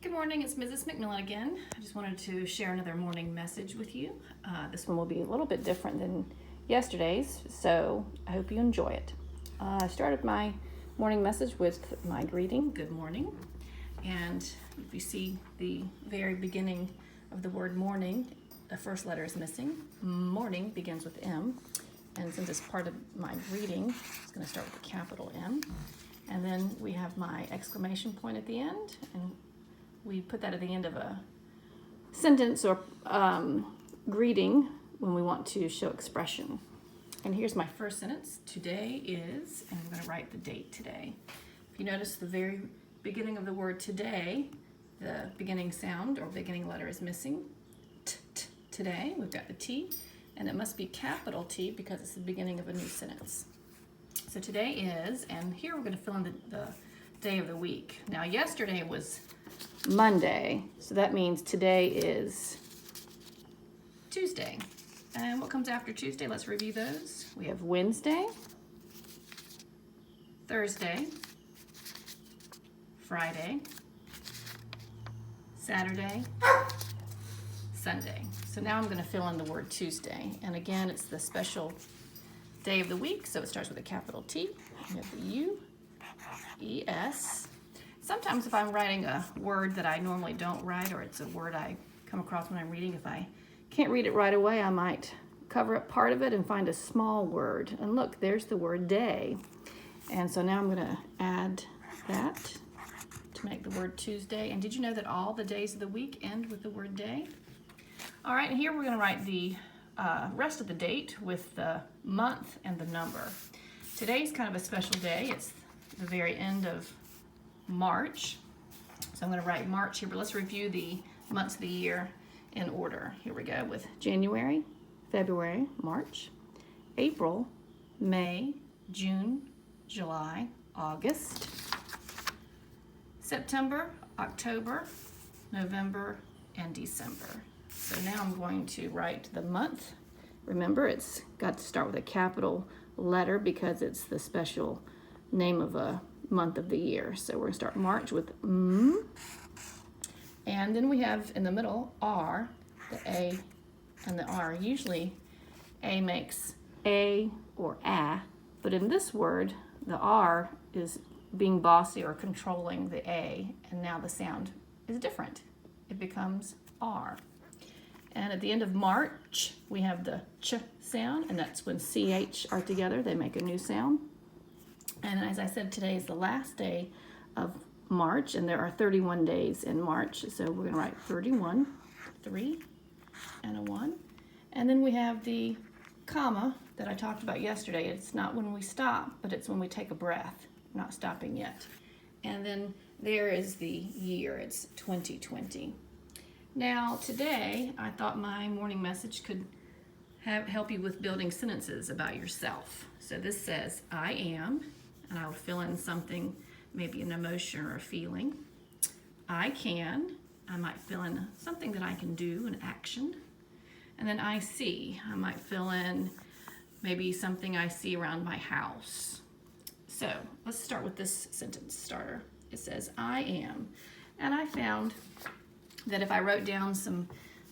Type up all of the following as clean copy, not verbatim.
Good morning, it's Mrs. McMillan again. I just wanted to share another morning message with you. This one will be a little bit different than yesterday's, so I hope you enjoy it. I started my morning message with my greeting, good morning. And if you see the very beginning of the word morning, the first letter is missing. Morning begins with M, and since it's part of my greeting, it's going to start with a capital M. And then we have my exclamation point at the end, and we put that at the end of a sentence or greeting when we want to show expression. And here's my first sentence. Today is, and I'm going to write the date today. If you notice the very beginning of the word today, the beginning sound or beginning letter is missing. Today, we've got the T, and it must be capital T because it's the beginning of a new sentence. So today is, and here we're going to fill in the day of the week. Now yesterday was Monday, so that means today is Tuesday. And what comes after Tuesday? Let's review those. We have Wednesday, Thursday, Friday, Saturday, Sunday. So now I'm going to fill in the word Tuesday. And again, it's the special day of the week, so it starts with a capital T. We have the U, E, S. Sometimes if I'm writing a word that I normally don't write, or it's a word I come across when I'm reading, if I can't read it right away, I might cover up part of it and find a small word. And look, there's the word day. And so now I'm going to add that to make the word Tuesday. And did you know that all the days of the week end with the word day? All right, and here we're going to write the rest of the date with the month and the number. Today's kind of a special day. It's the very end of March. So I'm going to write March here, but let's review the months of the year in order. Here we go with January, February, March, April, May, June, July, August, September, October, November, and December. So now I'm going to write the month. Remember, it's got to start with a capital letter because it's the special name of a month of the year. So we're going to start March with M. And then we have in the middle R, the A and the R. Usually A makes A or A, but in this word, the R is being bossy or controlling the A, and now the sound is different. It becomes R. And at the end of March, we have the ch sound, and that's when CH are together, they make a new sound. And as I said, today is the last day of March, and there are 31 days in March. So we're going to write 31, 3, and a 1. And then we have the comma that I talked about yesterday. It's not when we stop, but it's when we take a breath. We're not stopping yet. And then there is the year. It's 2020. Now, today, I thought my morning message could help you with building sentences about yourself. So this says, I am, and I'll fill in something, maybe an emotion or a feeling. I can, I might fill in something that I can do, an action. And then I see, I might fill in maybe something I see around my house. So let's start with this sentence starter. It says, I am. And I found that if I wrote down some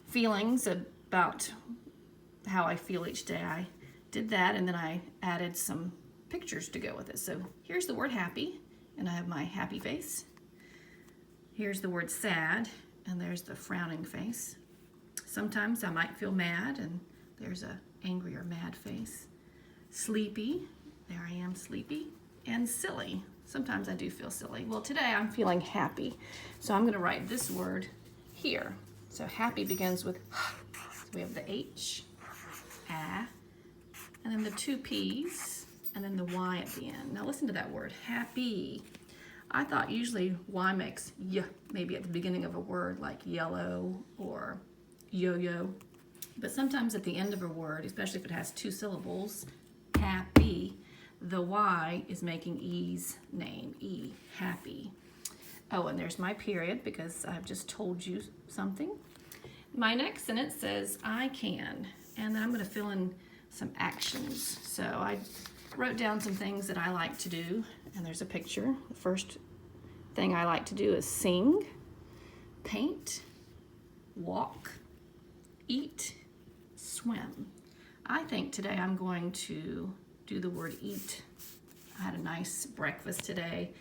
feelings about how I feel each day, I did that, and then I added some pictures to go with it. So here's the word happy, and I have my happy face. Here's the word sad, and there's the frowning face. Sometimes I might feel mad, and there's a angry or mad face. Sleepy, there I am, sleepy. And silly, sometimes I do feel silly. Well, today I'm feeling happy, so I'm going to write this word here. So happy begins with, so we have the H, A, and then the two P's, and then the Y at the end. Now listen to that word, happy. I thought usually Y makes Y, maybe at the beginning of a word like yellow or yo-yo. But sometimes at the end of a word, especially if it has two syllables, happy, the Y is making E's name, E, happy. Oh, and there's my period because I've just told you something. My next sentence says, I can, and then I'm going to fill in some actions. So I wrote down some things that I like to do, and there's a picture. The first thing I like to do is sing. paint, walk, eat, swim. I think today I'm going to do the word eat. I had a nice breakfast today,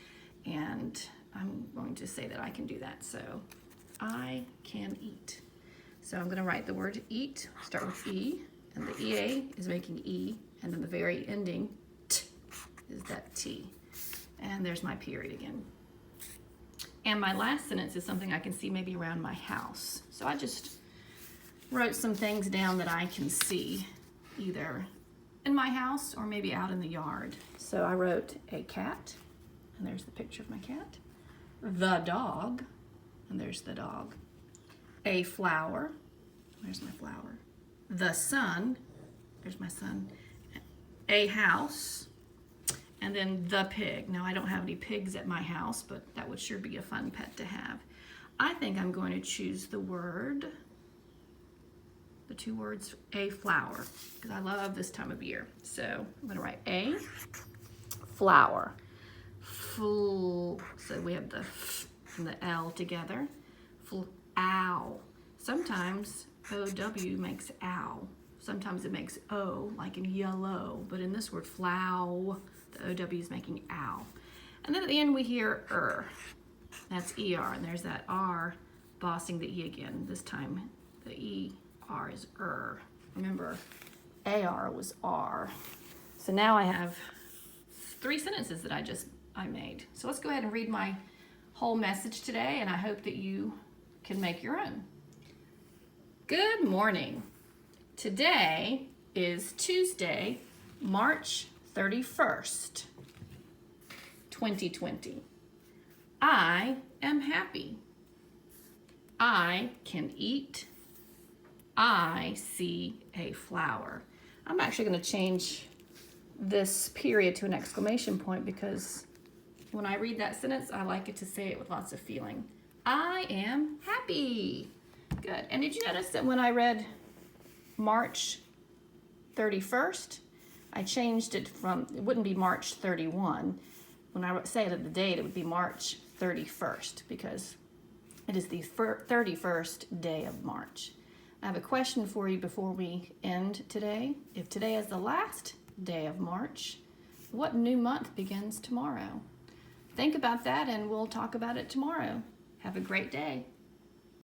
and I'm going to say that I can do that. So I can eat. So I'm going to write the word eat, start with E, and the EA is making E, and then the very ending T is that T. And there's my period again. And my last sentence is something I can see maybe around my house. So I just wrote some things down that I can see either in my house or maybe out in the yard. So I wrote a cat, and there's the picture of my cat. The dog, and there's the dog. A flower, there's my flower. The sun, there's my sun. A house, and then the pig. Now I don't have any pigs at my house, but that would sure be a fun pet to have. I think I'm going to choose the two words, a flower, because I love this time of year. So I'm going to write a flower. So we have the F and the L together. Ow. Sometimes OW makes ow. Sometimes it makes O, like in yellow. But in this word, flow, the OW is making ow. And then at the end we hear That's ER, and there's that R bossing the E again. This time the ER is Remember, AR was R. So now I have 3 sentences that I made. So let's go ahead and read my whole message today, and I hope that you can make your own. Good morning. Today is Tuesday, March 31st, 2020. I am happy. I can eat. I see a flower. I'm actually going to change this period to an exclamation point because when I read that sentence, I like it to say it with lots of feeling. I am happy. Good. And did you notice that when I read March 31st, I changed it it wouldn't be March 31. When I say it at the date, it would be March 31st because it is the 31st day of March. I have a question for you before we end today. If today is the last day of March, what new month begins tomorrow? Think about that, and we'll talk about it tomorrow. Have a great day.